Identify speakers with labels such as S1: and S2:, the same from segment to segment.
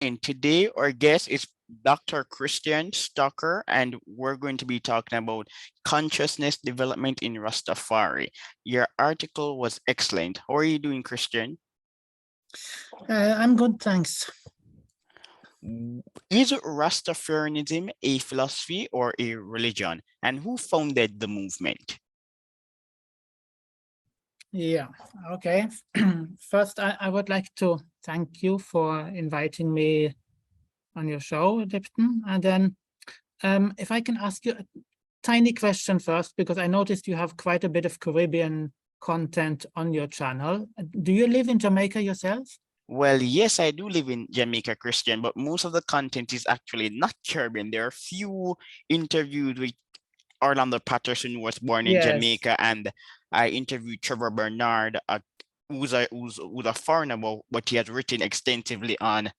S1: And today our guest is Dr. Christian Stokke, and we're going to be talking about consciousness development in Rastafari. Your article was excellent. How are you doing, Christian?
S2: I'm good, thanks.
S1: Is Rastafarianism a philosophy or a religion? And who founded the movement?
S2: Yeah, okay. First, I would like to thank you for inviting me on your show, Lipton. And then if I can ask you a tiny question first, because I noticed you have quite a bit of Caribbean content on your channel. Do you live in Jamaica yourself?
S1: Well, yes, I do live in Jamaica, Christian, but most of the content is actually not Caribbean. There are few interviews with Orlando Patterson, who was born in
S2: Yes.
S1: Jamaica, and I interviewed Trevor Bernard, who's a foreigner, but he has written extensively on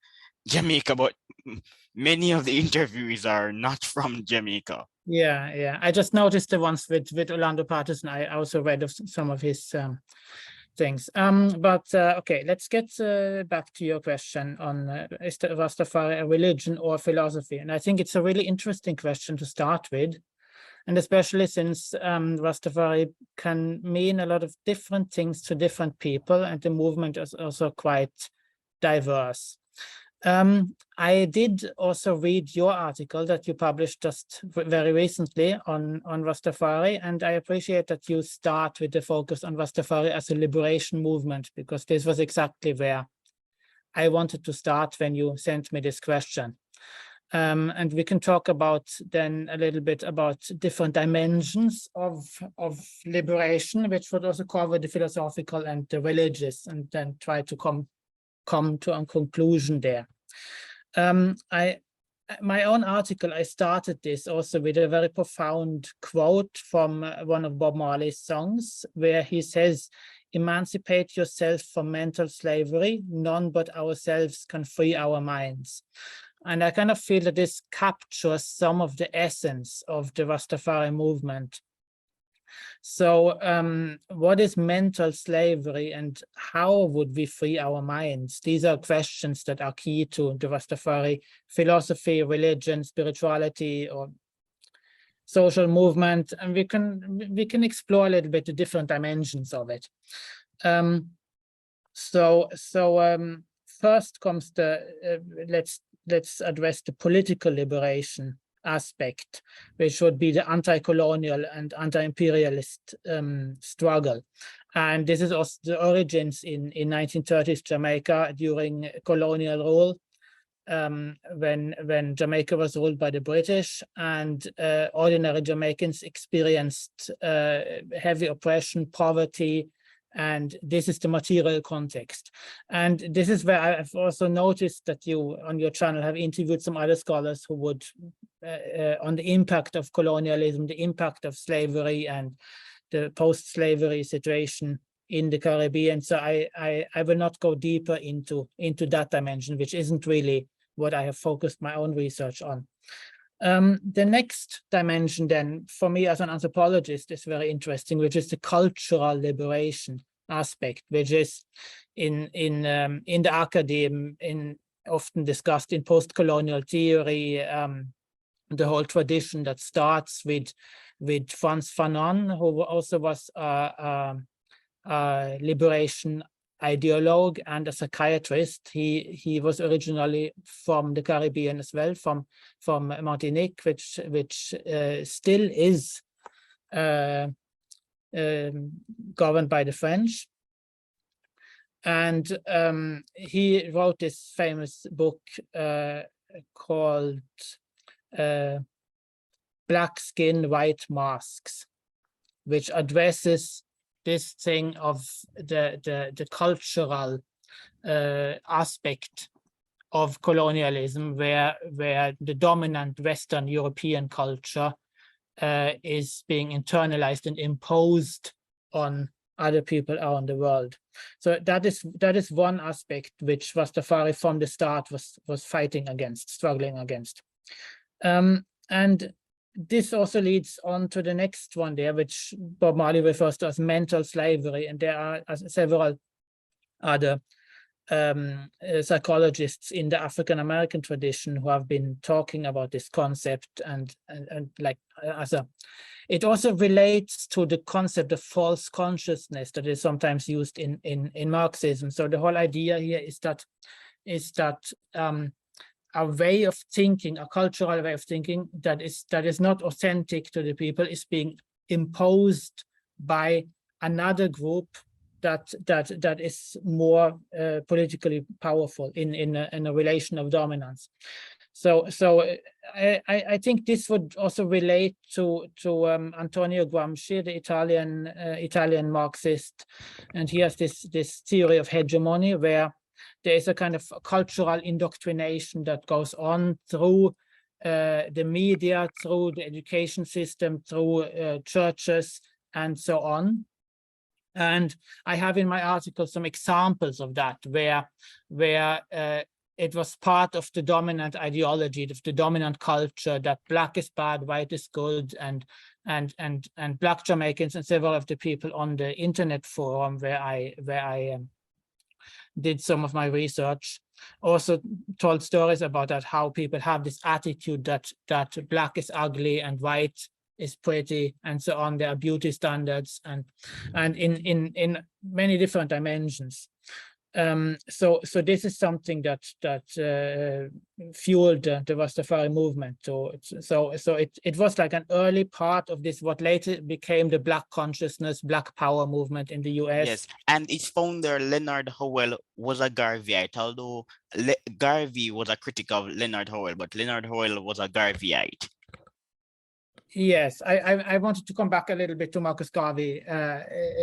S1: Jamaica, but many of the interviews are not from Jamaica.
S2: Yeah. I just noticed the ones with Orlando Patterson. I also read of some of his things. Okay, let's get back to your question on is the Rastafari a religion or philosophy? And I think it's a really interesting question to start with. And especially since Rastafari can mean a lot of different things to different people, and the movement is also quite diverse. I did also read your article that you published just very recently on Rastafari, and I appreciate that you start with the focus on Rastafari as a liberation movement, because this was exactly where I wanted to start when you sent me this question. And we can talk about then a little bit about different dimensions of liberation, which would also cover the philosophical and the religious, and then try to come to a conclusion there. My own article, I started this also with a very profound quote from one of Bob Marley's songs, where he says, "Emancipate yourself from mental slavery. None but ourselves can free our minds." And I kind of feel that this captures some of the essence of the Rastafari movement. So what is mental slavery and how would we free our minds? These are questions that are key to the Rastafari philosophy, religion, spirituality, or social movement. And we can explore a little bit the different dimensions of it. First comes the, let's address the political liberation aspect, which would be the anti-colonial and anti-imperialist struggle. And this is also the origins in 1930s Jamaica during colonial rule, when Jamaica was ruled by the British, and ordinary Jamaicans experienced heavy oppression, poverty, and this is the material context. And this is where I've also noticed that you, on your channel, have interviewed some other scholars who would, on the impact of colonialism, the impact of slavery, and the post-slavery situation in the Caribbean. So I will not go deeper into that dimension, which isn't really what I have focused my own research on. The next dimension then, for me as an anthropologist, is very interesting, which is the cultural liberation aspect, which is in the academe, often discussed in post-colonial theory, the whole tradition that starts with Frantz Fanon, who also was a liberation ideologue and a psychiatrist. He was originally from the Caribbean as well, from Martinique, which still is governed by the French. And he wrote this famous book called Black Skin, White Masks, which addresses this thing of the cultural aspect of colonialism, where the dominant Western European culture is being internalized and imposed on other people around the world. So that is one aspect which Rastafari from the start was fighting against, struggling against. And this also leads on to the next one there, which Bob Marley refers to as mental slavery, and there are several other psychologists in the African American tradition who have been talking about this concept, and like as a, it also relates to the concept of false consciousness that is sometimes used in Marxism. So the whole idea here is that a way of thinking, a cultural way of thinking that is not authentic to the people, is being imposed by another group that is more politically powerful in a relation of dominance. So I think this would also relate to Antonio Gramsci, the Italian Marxist, and he has this theory of hegemony, where there is a kind of cultural indoctrination that goes on through the media, through the education system, through churches, and so on. And I have in my article some examples of that, where it was part of the dominant ideology, of the dominant culture, that black is bad, white is good, and black Jamaicans and several of the people on the internet forum where I did some of my research also told stories about that, how people have this attitude that black is ugly and white is pretty, and so on. There are beauty standards and in many different dimensions. So this is something that fueled the Rastafari movement. So it was like an early part of this, what later became the Black consciousness, Black power movement in the US.
S1: Yes, and its founder, Leonard Howell, was a Garveyite, although Garvey was a critic of Leonard Howell, but Leonard Howell was a Garveyite.
S2: Yes, I wanted to come back a little bit to Marcus Garvey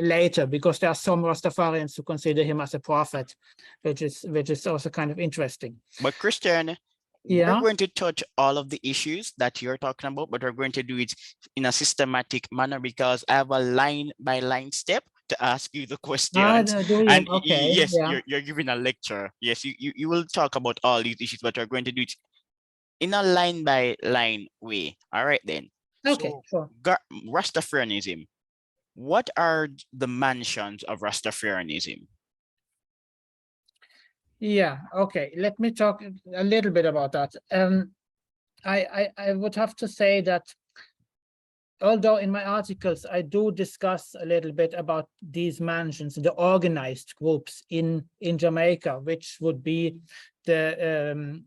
S2: later, because there are some Rastafarians who consider him as a prophet, which is also kind of interesting.
S1: But Christian, we're going to touch all of the issues that you're talking about, but we're going to do it in a systematic manner, because I have a line-by-line step to ask you the questions. And
S2: okay,
S1: yes, you're giving a lecture. Yes, you will talk about all these issues, but we're going to do it in a line-by-line way. All right, then.
S2: Okay,
S1: so,
S2: sure.
S1: Rastafarianism. What are the mansions of Rastafarianism?
S2: Yeah, okay. Let me talk a little bit about that. I would have to say that although in my articles I do discuss a little bit about these mansions, the organized groups in Jamaica, which would be the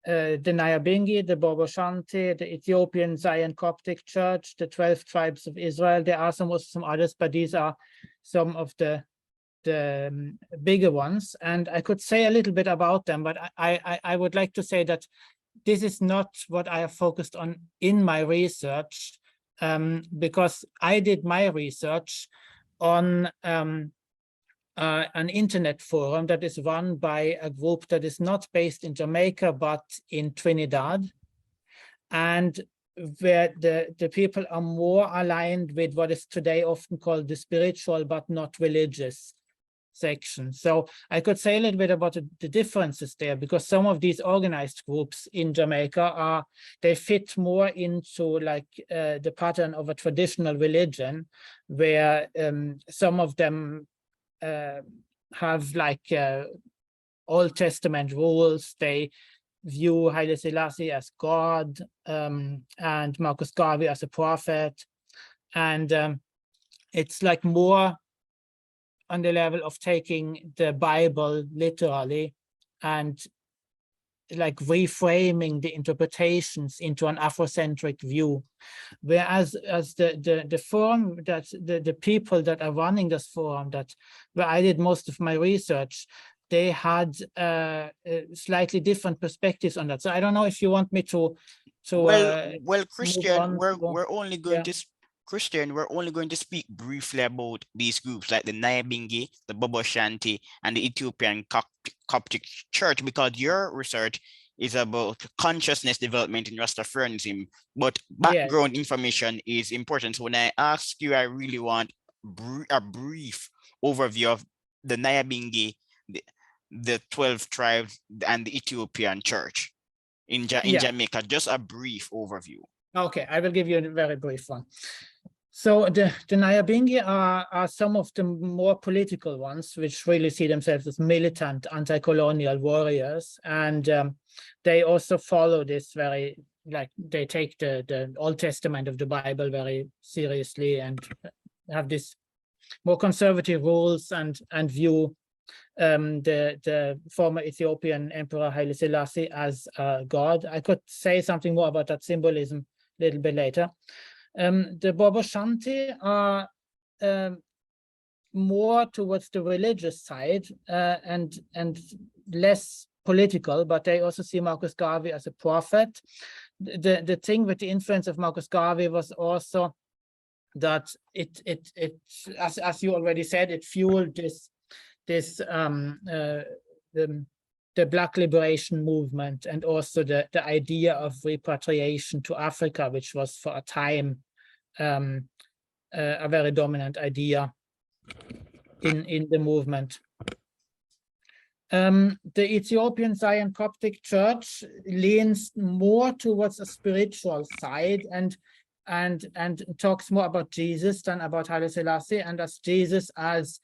S2: Nyabingi, the Bobo Shanti, the Ethiopian Zion Coptic Church, the 12 tribes of Israel. There are some others, but these are some of the bigger ones. And I could say a little bit about them, but I would like to say that this is not what I have focused on in my research, because I did my research on an internet forum that is run by a group that is not based in Jamaica, but in Trinidad, and where the people are more aligned with what is today often called the spiritual but not religious section. So I could say a little bit about the differences there, because some of these organized groups in Jamaica they fit more into like the pattern of a traditional religion, where some of them have like Old Testament rules. They view Haile Selassie as God, and Marcus Garvey as a prophet, and it's like more on the level of taking the Bible literally and like reframing the interpretations into an Afrocentric view. Whereas as the forum, that the people that are running this forum, that where I did most of my research, they had slightly different perspectives on that. So I don't know if you want me to
S1: well, Christian, we're only going to
S2: Christian,
S1: we're only going to speak briefly about these groups like the Nyabingi, the Bobo Shanti, and the Ethiopian Coptic Church, because your research is about consciousness development in Rastafarianism, but background information is important. So when I ask you, I really want a brief overview of the Nyabingi, the 12 tribes, and the Ethiopian Church in Jamaica, just a brief overview.
S2: Okay, I will give you a very brief one. So the Nyabingi are some of the more political ones, which really see themselves as militant anti-colonial warriors. And they also follow this very, like they take the Old Testament of the Bible very seriously and have this more conservative rules and view the former Ethiopian Emperor Haile Selassie as God. I could say something more about that symbolism a little bit later. The Bobo Shanti are more towards the religious side and less political, but they also see Marcus Garvey as a prophet. The thing with the influence of Marcus Garvey was also that it as you already said, it fueled the Black liberation movement, and also the idea of repatriation to Africa, which was for a time a very dominant idea in the movement. The Ethiopian Zion Coptic Church leans more towards a spiritual side and talks more about Jesus than about Haile Selassie, and as Jesus as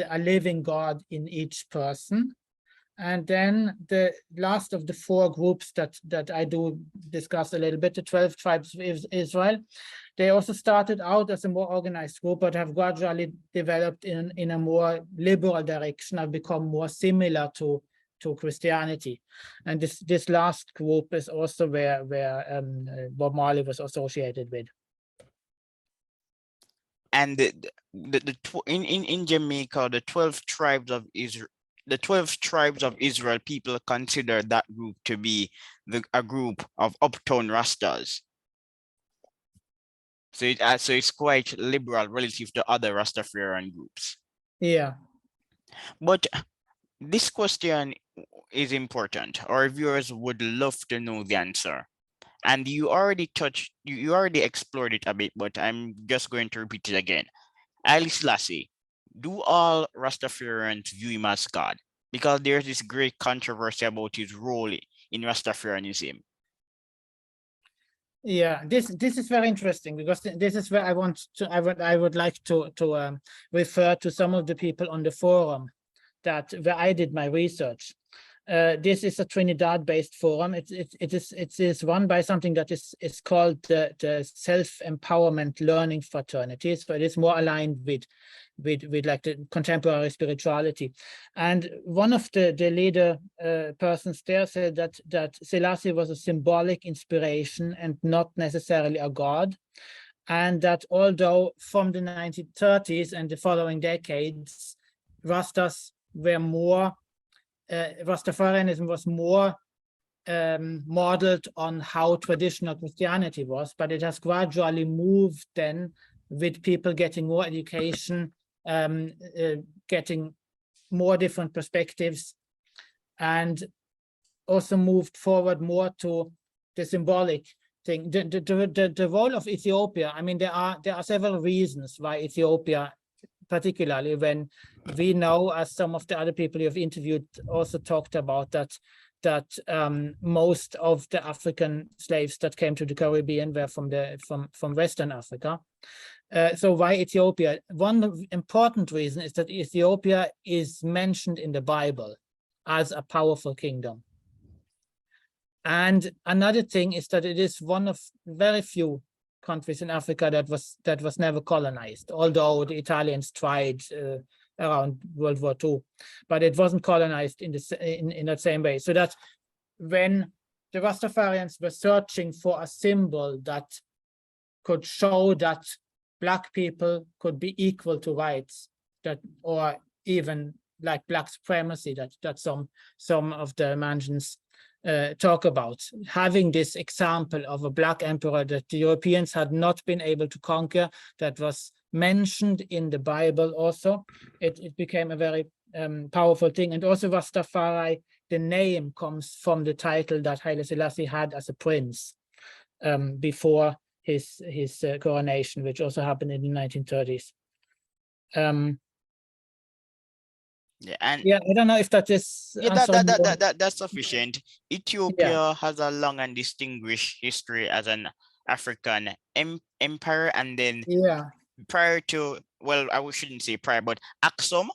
S2: a living God in each person. And then the last of the four groups that I do discuss a little bit, the 12 tribes of Israel, they also started out as a more organized group, but have gradually developed in a more liberal direction, have become more similar to Christianity. And this last group is also where Bob Marley was associated with.
S1: And in Jamaica, the 12 tribes of Israel, the 12 tribes of Israel, people consider that group to be a group of uptown Rastas. So it's quite liberal relative to other Rastafarian groups.
S2: Yeah.
S1: But this question is important. Our viewers would love to know the answer. And you already explored it a bit, but I'm just going to repeat it again. Haile Selassie, do all Rastafarians view him as God? Because there's this great controversy about his role in Rastafarianism.
S2: Yeah, this is very interesting, because this is where I would like to refer to some of the people on the forum where I did my research. This is a Trinidad-based forum. It is run by something that is called the Self-Empowerment Learning Fraternity. So it is more aligned with like the contemporary spirituality. And one of the leader persons there said that Selassie was a symbolic inspiration and not necessarily a god. And that although from the 1930s and the following decades, Rastas were more Rastafarianism was more modeled on how traditional Christianity was, but it has gradually moved then with people getting more education, getting more different perspectives, and also moved forward more to the symbolic thing. The role of Ethiopia, I mean, there are several reasons why Ethiopia, particularly when we know, as some of the other people you've interviewed also talked about, that most of the African slaves that came to the Caribbean were from Western Africa. So why Ethiopia? One important reason is that Ethiopia is mentioned in the Bible as a powerful kingdom. And another thing is that it is one of very few countries in Africa that was never colonized, although the Italians tried around World War II, but it wasn't colonized in that same way. So that when the Rastafarians were searching for a symbol that could show that Black people could be equal to whites, or even like Black supremacy that some of the mansions talk about, having this example of a Black emperor that the Europeans had not been able to conquer, that was mentioned in the Bible also, it became a very powerful thing. And also Rastafari, the name comes from the title that Haile Selassie had as a prince before his coronation, which also happened in the 1930s.
S1: Yeah, and
S2: yeah, I don't know if that is
S1: that's sufficient. Ethiopia has a long and distinguished history as an African empire, and then
S2: Yeah,
S1: prior to, well, I shouldn't say prior, but Aksum,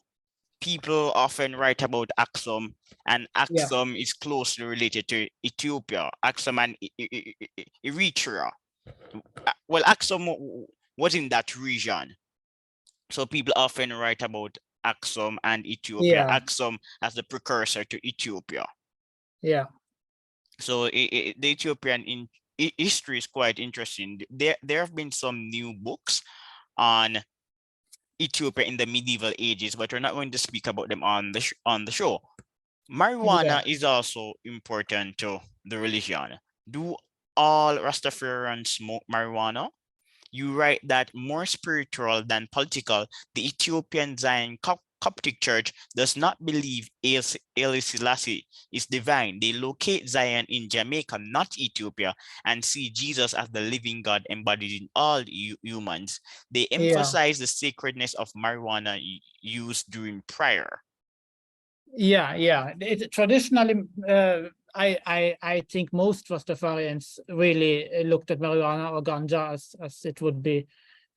S1: people often write about Aksum, and
S2: yeah,
S1: Aksum is closely related to Ethiopia, Aksum and Eritrea. Well, Aksum was in that region, so people often write about Aksum and Ethiopia.
S2: yeah,
S1: Aksum as the precursor to Ethiopia.
S2: yeah,
S1: So the Ethiopian history is quite interesting. There have been some new books on Ethiopia in the medieval ages, but we're not going to speak about them on the show.
S2: yeah.
S1: Marijuana is also important to the religion. Do all Rastafarians smoke marijuana? You write that more spiritual than political, the Ethiopian Zion Coptic Church does not believe Haile Selassie is divine. They locate Zion in Jamaica, not Ethiopia, and see Jesus as the living God embodied in all humans. They
S2: Yeah.
S1: emphasize the sacredness of marijuana used during prayer.
S2: Yeah, yeah. Traditionally, I think most Rastafarians really looked at marijuana or ganja, as it would be,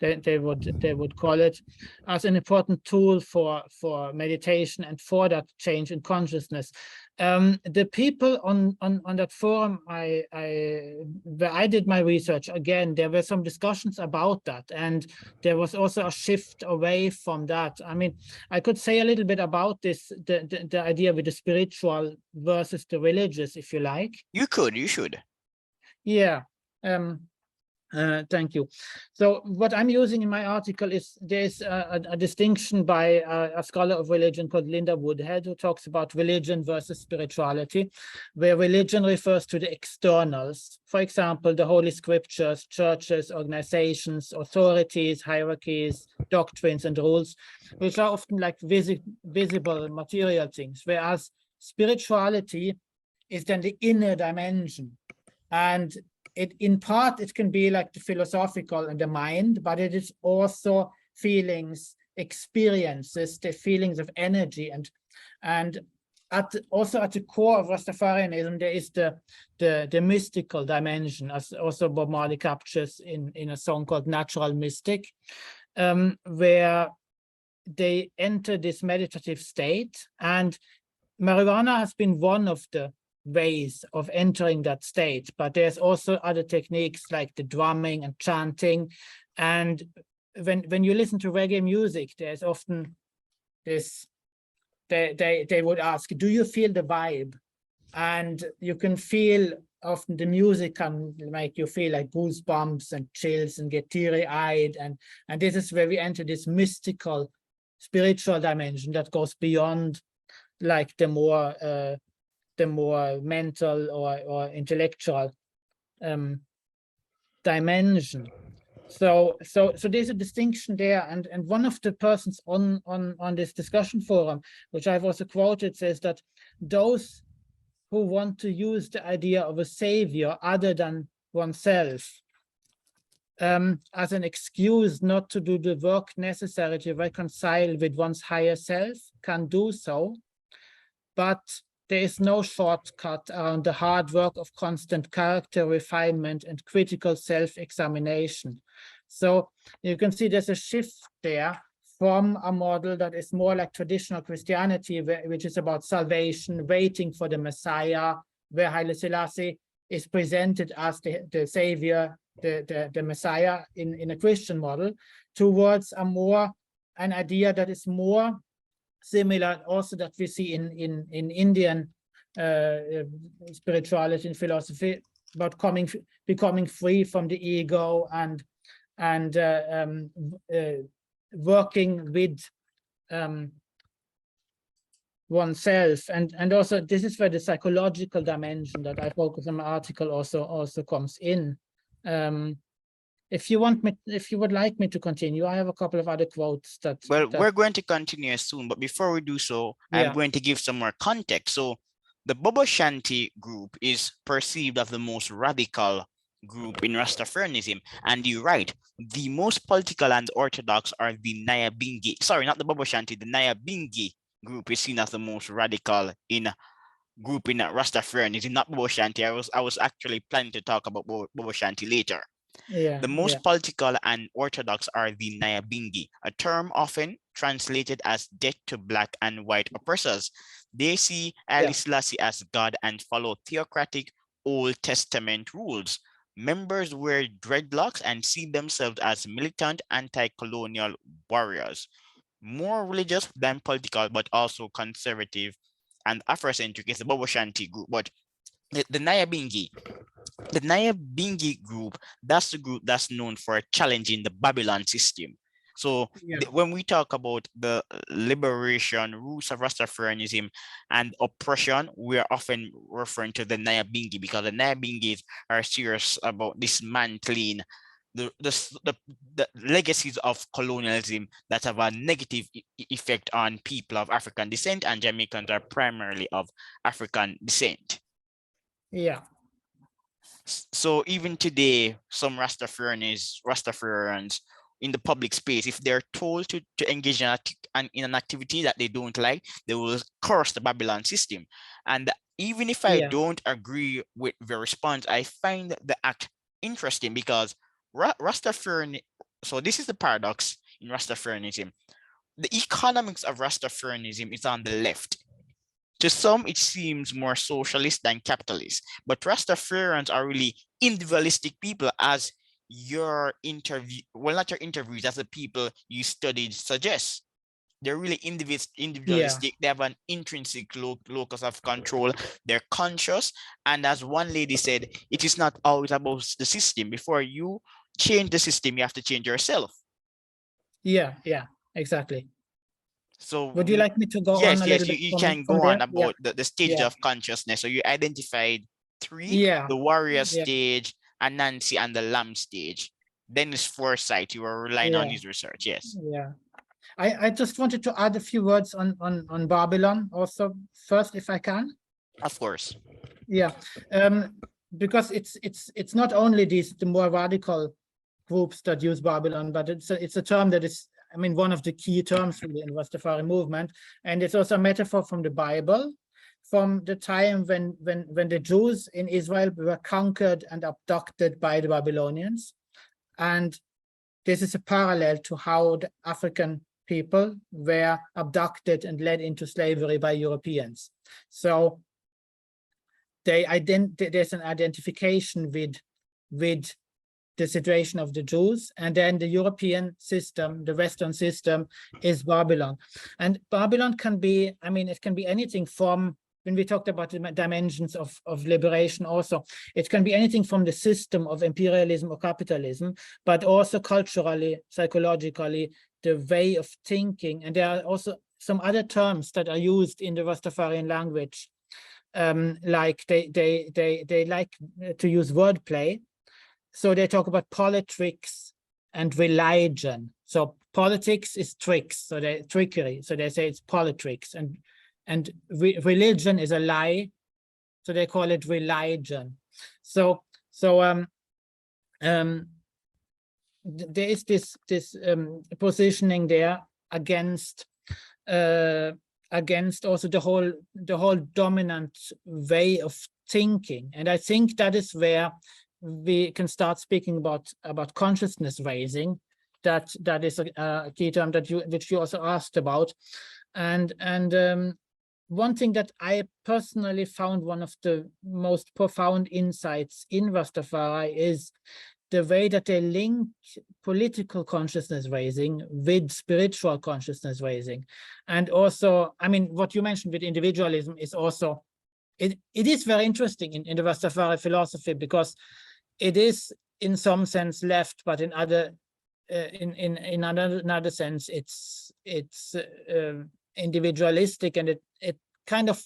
S2: they would call it, as an important tool for meditation and for that change in consciousness. The people on that forum, where I did my research, again, there were some discussions about that, and there was also a shift away from that. I mean, I could say a little bit about this, the idea with the spiritual versus the religious, if you like.
S1: You should.
S2: Yeah. Thank you. So what I'm using in my article is there's a distinction by a scholar of religion called Linda Woodhead, who talks about religion versus spirituality, where religion refers to the externals. For example, the Holy Scriptures, churches, organizations, authorities, hierarchies, doctrines, and rules, which are often like visible material things, whereas spirituality is then the inner dimension. And in part, it can be like the philosophical and the mind, but it is also feelings, experiences, the feelings of energy, and also at the core of Rastafarianism, there is the mystical dimension, as also Bob Marley captures in a song called Natural Mystic, where they enter this meditative state, and marijuana has been one of the ways of entering that state, but there's also other techniques like the drumming and chanting. And when you listen to reggae music, there's often this, they would ask, do you feel the vibe? And you can feel, often the music can make you feel like goosebumps and chills and get teary-eyed, and this is where we enter this mystical spiritual dimension that goes beyond like the more mental or intellectual dimension. So there's a distinction there, and one of the persons on this discussion forum, which I've also quoted, says that those who want to use the idea of a savior other than oneself as an excuse not to do the work necessary to reconcile with one's higher self can do so, but there is no shortcut around the hard work of constant character refinement and critical self-examination. So you can see there's a shift there from a model that is more like traditional Christianity, which is about salvation, waiting for the Messiah, where Haile Selassie is presented as the savior, the Messiah in a Christian model, towards an idea that is more similar also that we see in Indian spirituality and philosophy, about becoming free from the ego and working with oneself, and also this is where the psychological dimension that I focus on my article also comes in. If you would like me to continue, I have a couple of other quotes that.
S1: Well, we're going to continue soon, but before we do so, I'm going to give some more context. So the Bobo Shanti group is perceived as the most radical group in Rastafarianism. And you're right, the most political and orthodox are the Nyabingi. Sorry, not the Bobo Shanti, the Nyabingi group is seen as the most radical group in Rastafarianism, not Bobo Shanti. I was actually planning to talk about Bobo Shanti later.
S2: Yeah.
S1: The most political and orthodox are the Nyabingi, a term often translated as death to black and white oppressors. They see Ali Selassie as God and follow theocratic Old Testament rules. Members wear dreadlocks and see themselves as militant anti-colonial warriors, more religious than political, but also conservative and Afrocentric. It's the Bobo Shanti group, but the Nyabingi group, that's the group that's known for challenging the Babylon system. So when we talk about the liberation, roots of Rastafarianism and oppression, we are often referring to the Nyabingi because the Nyabingis are serious about dismantling the legacies of colonialism that have a negative effect on people of African descent, and Jamaicans are primarily of African descent.
S2: Yeah.
S1: So even today, some Rastafarians in the public space, if they're told to engage in an activity that they don't like, they will curse the Babylon system. And even if I don't agree with the response, I find the act interesting because Rastafarian. So this is the paradox in Rastafarianism. The economics of Rastafarianism is on the left. To some, it seems more socialist than capitalist, but Rastafarians are really individualistic people, as your interview, well, not your interviews, as the people you studied suggest. They're really individualistic. They have an intrinsic locus of control. They're conscious. And as one lady said, it is not always about the system. Before you change the system, you have to change yourself.
S2: Yeah, exactly.
S1: So
S2: would you like me to go on a little bit
S1: you
S2: from,
S1: can
S2: from
S1: go
S2: there?
S1: on about the stages of consciousness. So you identified three: the warrior stage, Anansi, and the lamb stage. Then it's foresight. You were relying on his research. Yes.
S2: Yeah. I just wanted to add a few words on Babylon also first, if I can.
S1: Of course.
S2: Yeah. Because it's not only the more radical groups that use Babylon, but it's a term that is, I mean, one of the key terms really in the Rastafari movement, and it's also a metaphor from the Bible, from the time when the Jews in Israel were conquered and abducted by the Babylonians, and this is a parallel to how the African people were abducted and led into slavery by Europeans. So there's an identification with the situation of the Jews, and then the European system, the Western system, is Babylon. And Babylon can be, I mean, it can be anything from, when we talked about the dimensions of liberation also, it can be anything from the system of imperialism or capitalism, but also culturally, psychologically, the way of thinking. And there are also some other terms that are used in the Rastafarian language, like they like to use wordplay. So they talk about politics and religion. So politics is tricks, so they trickery. So they say it's politics, and religion is a lie, so they call it religion. So there is this positioning there against also the whole dominant way of thinking, and I think that is where we can start speaking about consciousness raising. That is a key term which you also asked about, and one thing that I personally found one of the most profound insights in Rastafari is the way that they link political consciousness raising with spiritual consciousness raising. And also, I mean, what you mentioned with individualism is also, it is very interesting in the Rastafari philosophy, because it is in some sense left, but in other in another sense it's individualistic, and it kind of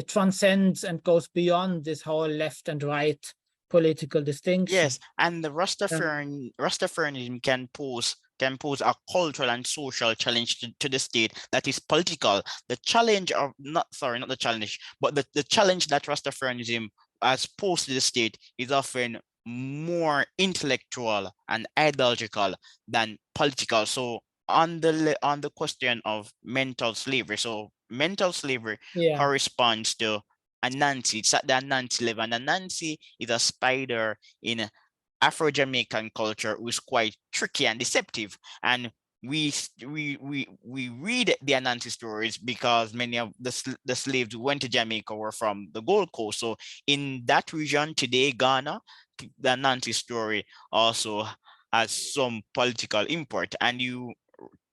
S2: transcends and goes beyond this whole left and right political distinction.
S1: Yes, and the Rastafarianism can pose a cultural and social challenge to the state that is political. The challenge of not the challenge, but the challenge that Rastafarianism has posed to the state is often more intellectual and ideological than political. So on the question of mental slavery, so mental slavery corresponds to Anansi. It's at the Anansi level, and Anansi is a spider in Afro-Jamaican culture was quite tricky and deceptive. And we read the Anansi stories because many of the slaves who went to Jamaica were from the Gold Coast. So in that region today, Ghana, the Anansi story also has some political import. And you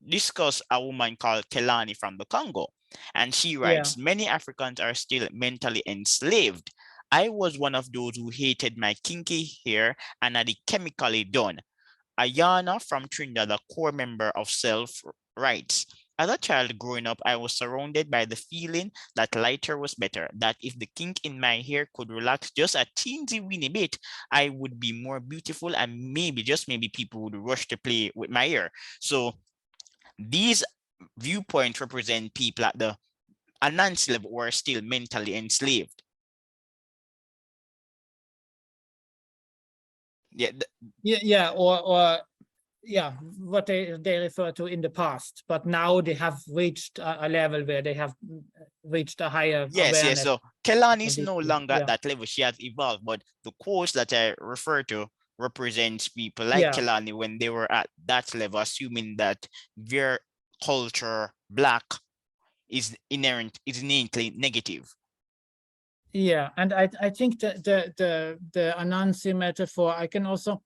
S1: discuss a woman called Kelani from the Congo. And she
S2: Yeah,
S1: writes, many Africans are still mentally enslaved. I was one of those who hated my kinky hair and had it chemically done. Ayana from Trinidad, a core member of Self, writes, as a child growing up, I was surrounded by the feeling that lighter was better, that if the kink in my hair could relax just a teensy weeny bit, I would be more beautiful and maybe, just maybe, people would rush to play with my hair. So these viewpoints represent people at the Anansi level who are still mentally enslaved. Yeah,
S2: yeah, or yeah, what they refer to in the past, but now they have reached a level where they have reached a higher
S1: yes.
S2: awareness
S1: So Kelani
S2: of
S1: is
S2: these
S1: no
S2: things.
S1: longer at
S2: Yeah,
S1: that level. She has evolved, but the quotes that I refer to represents people like
S2: yeah,
S1: Kelani when they were at that level, assuming that their culture, black, is innately negative.
S2: yeah. And I think that the Anansi metaphor, I can also,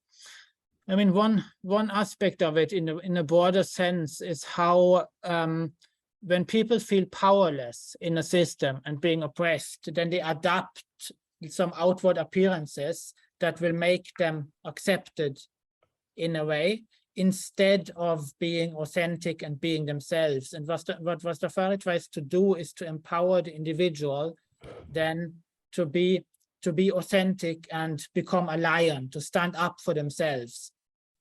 S2: I mean, one aspect of it in a broader sense is how when people feel powerless in a system and being oppressed, then they adapt some outward appearances that will make them accepted in a way, instead of being authentic and being themselves. And what Rastafari tries to do is to empower the individual then to be authentic and become a lion, to stand up for themselves,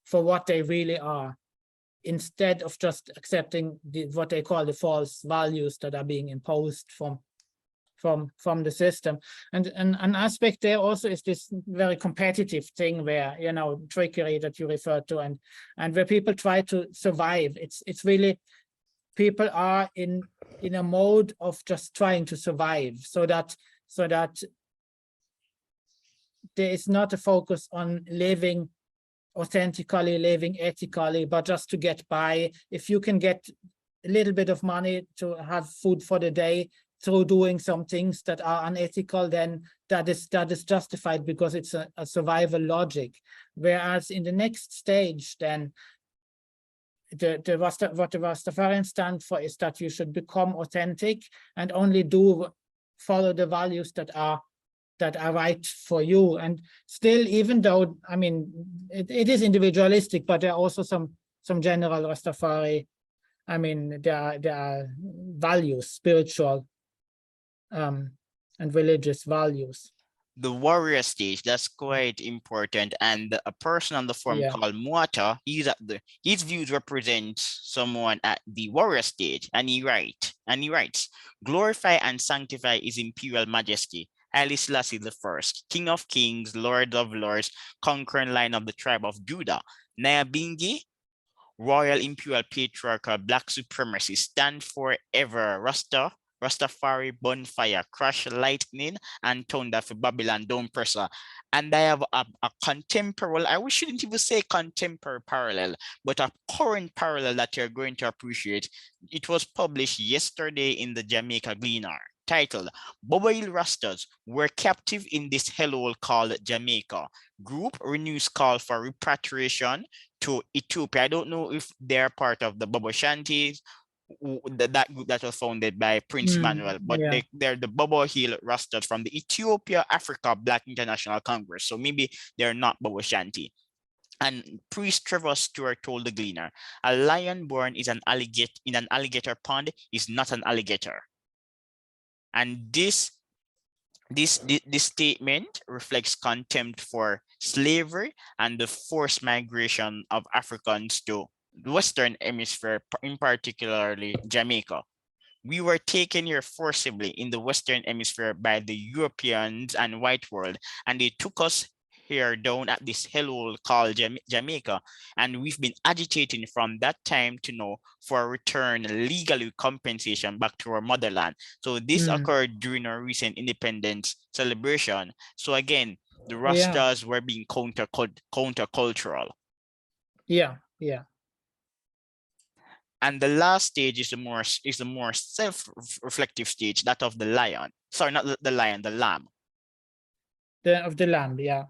S2: for what they really are, instead of just accepting what they call the false values that are being imposed from the system. And an aspect there also is this very competitive thing where, you know, trickery that you referred to, and where people try to survive. It's really, people are in a mode of just trying to survive, so that there is not a focus on living authentically, living ethically, but just to get by. If you can get a little bit of money to have food for the day through doing some things that are unethical, then that is justified because it's a survival logic. Whereas in the next stage, then what the Rastafarians stand for is that you should become authentic and only follow the values that are right for you. And still, even though, I mean, it is individualistic, but there are also some general Rastafari, I mean, there are values, spiritual and religious values.
S1: The warrior stage, that's quite important. And a person on the forum
S2: Yeah.
S1: called Muata, his views represent someone at the warrior stage. And he writes, glorify and sanctify his imperial majesty, Haile Selassie the First, King of Kings, Lord of Lords, conquering line of the tribe of Judah. Nyabingi, Royal Imperial Patriarchal Black Supremacy, stand forever. Rastafari, bonfire, crash lightning, and thunder for Babylon, don't press her. And I have a contemporary, I shouldn't even say contemporary parallel, but a current parallel that you're going to appreciate. It was published yesterday in the Jamaica Gleaner, titled, Bobo Hill Rastas were captive in this hellhole called Jamaica. Group renews call for repatriation to Ethiopia. I don't know if they're part of the Bobo Shanties, that group that was founded by Prince Manuel, but
S2: Yeah.
S1: they're the Bobo Hill Rastas from the Ethiopia Africa Black International Congress. So maybe they're not Bobo Shanti. And priest Trevor Stewart told the Gleaner, a lion born is an alligator in an alligator pond is not an alligator. And this statement reflects contempt for slavery and the forced migration of Africans to the Western Hemisphere, in particularly Jamaica. We were taken here forcibly in the Western Hemisphere by the Europeans and white world, and they took us here down at this hellhole called Jamaica, and we've been agitating from that time to now for a return legally compensation back to our motherland. So this occurred during our recent independence celebration. So again, The
S2: Yeah.
S1: Rastas were being countercultural.
S2: Yeah.
S1: And the last stage is the more self-reflective stage, that of the lion. Sorry, not the lion, the lamb.
S2: Of the lamb, yeah.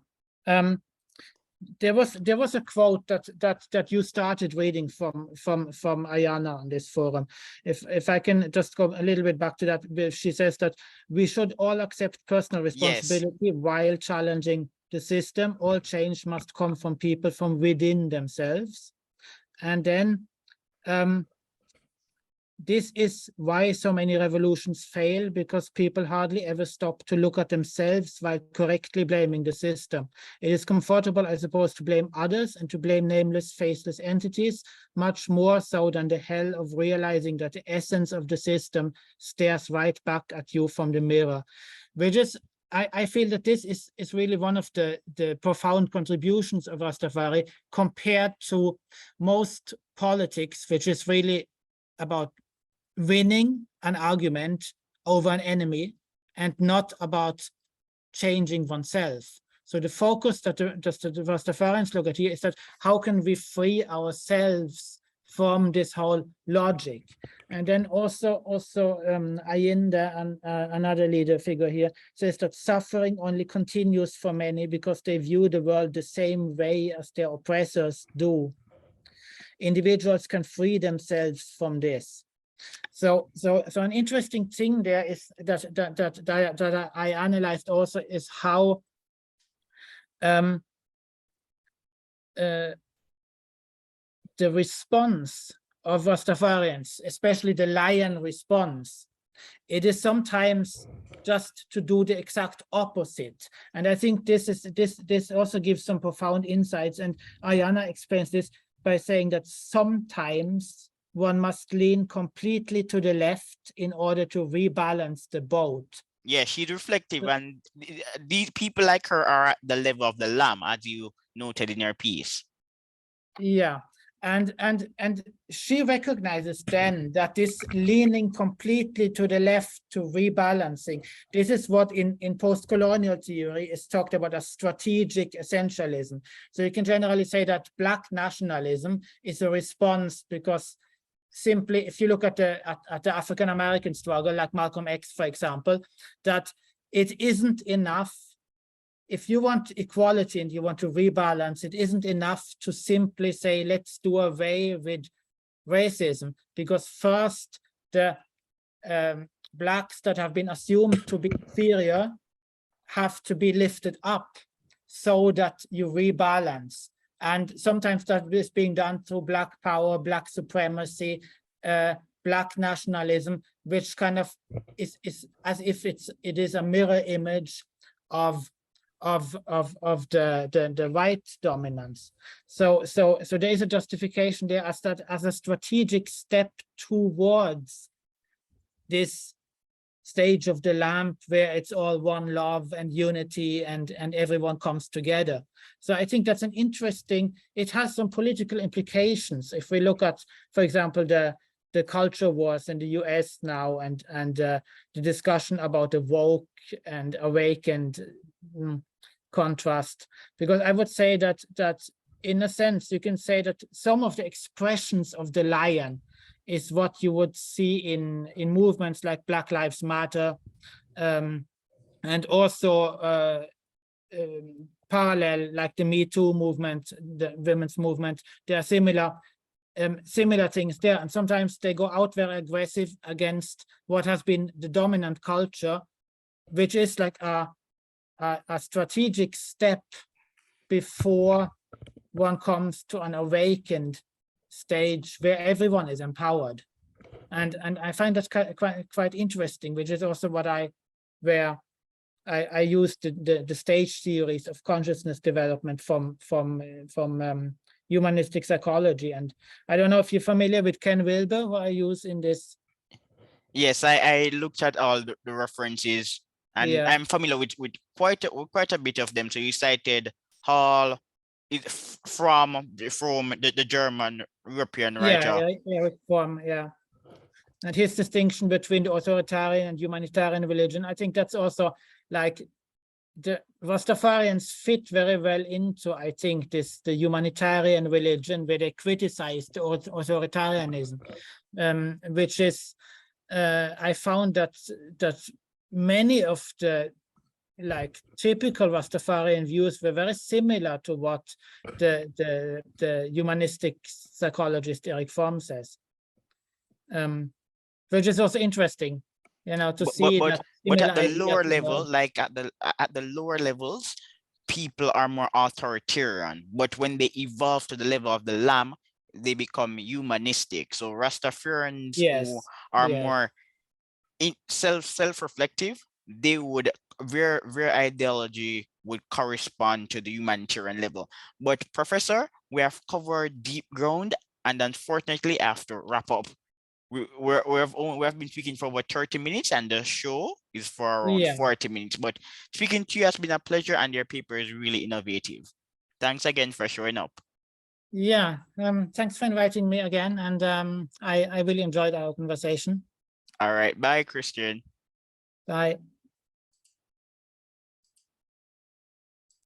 S2: There was a quote that you started reading from Ayana on this forum. If I can just go a little bit back to that, she says that we should all accept personal responsibility while challenging the system. All change must come from people from within themselves. And then this is why so many revolutions fail, because people hardly ever stop to look at themselves while correctly blaming the system. It is comfortable, I suppose, to blame others and to blame nameless, faceless entities, much more so than the hell of realizing that the essence of the system stares right back at you from the mirror. Which is, I feel that this is really one of the profound contributions of Rastafari compared to most politics, which is really about winning an argument over an enemy and not about changing oneself. So the focus that the Rastafarians look at here is that how can we free ourselves from this whole logic? And then also Allende, and another leader figure here, says that suffering only continues for many because they view the world the same way as their oppressors do. Individuals can free themselves from this. So an interesting thing there is that I analyzed also is how the response of Rastafarians, especially the lion response, it is sometimes just to do the exact opposite. And I think this also gives some profound insights. And Ayana explains this by saying that sometimes one must lean completely to the left in order to rebalance the boat.
S1: Yeah, she's reflective, and these people like her are at the level of the lamb, as you noted in your piece.
S2: Yeah, and she recognizes then that this leaning completely to the left to rebalancing, this is what in post-colonial theory is talked about as strategic essentialism. So you can generally say that Black nationalism is a response because simply, if you look at the African-American struggle, like Malcolm X, for example, that it isn't enough. If you want equality and you want to rebalance, it isn't enough to simply say, let's do away with racism, because first the Blacks that have been assumed to be inferior have to be lifted up so that you rebalance. And sometimes that is being done through Black power, Black supremacy, Black nationalism, which kind of is as if it is a mirror image of the white dominance. So there is a justification there as a strategic step towards this stage of the lamp where it's all one love and unity and everyone comes together. So I think that's an interesting, it has some political implications. If we look at, for example, the culture wars in the US now and the discussion about the woke and awakened contrast, because I would say that in a sense, you can say that some of the expressions of the lion is what you would see in movements like Black Lives Matter, and also parallel, like the Me Too movement, the women's movement. There are similar things there, and sometimes they go out very aggressive against what has been the dominant culture, which is like a strategic step before one comes to an awakened stage where everyone is empowered, and I find that quite interesting, which is also where I used the stage theories of consciousness development from humanistic psychology. And I don't know if you're familiar with Ken Wilber, who I use in this.
S1: Yes, I looked at all the references, and
S2: Yeah.
S1: I'm familiar with quite a bit of them. So you cited Hall from the German European writer.
S2: Yeah. And his distinction between the authoritarian and humanitarian religion, I think that's also like the Rastafarians fit very well into, I think, the humanitarian religion where they criticize the authoritarianism, which is, I found that many of the typical Rastafarian views were very similar to what the humanistic psychologist Eric Fromm says, which is also interesting, to see that
S1: but
S2: similar
S1: at the
S2: ideas
S1: lower
S2: emerge.
S1: level, like at the lower levels, people are more authoritarian. But when they evolve to the level of the lamb, they become humanistic. So Rastafarians who
S2: Yes,
S1: are
S2: yes.
S1: more self-reflective, they would their ideology would correspond to the humanitarian level. But Professor, we have covered deep ground, and unfortunately, I have to wrap up. We have been speaking for about 30 minutes, and the show is for around
S2: Yeah.
S1: 40 minutes. But speaking to you has been a pleasure, and your paper is really innovative. Thanks again for showing up.
S2: Yeah, thanks for inviting me again, and I really enjoyed our conversation.
S1: All right, bye, Christian.
S2: Bye.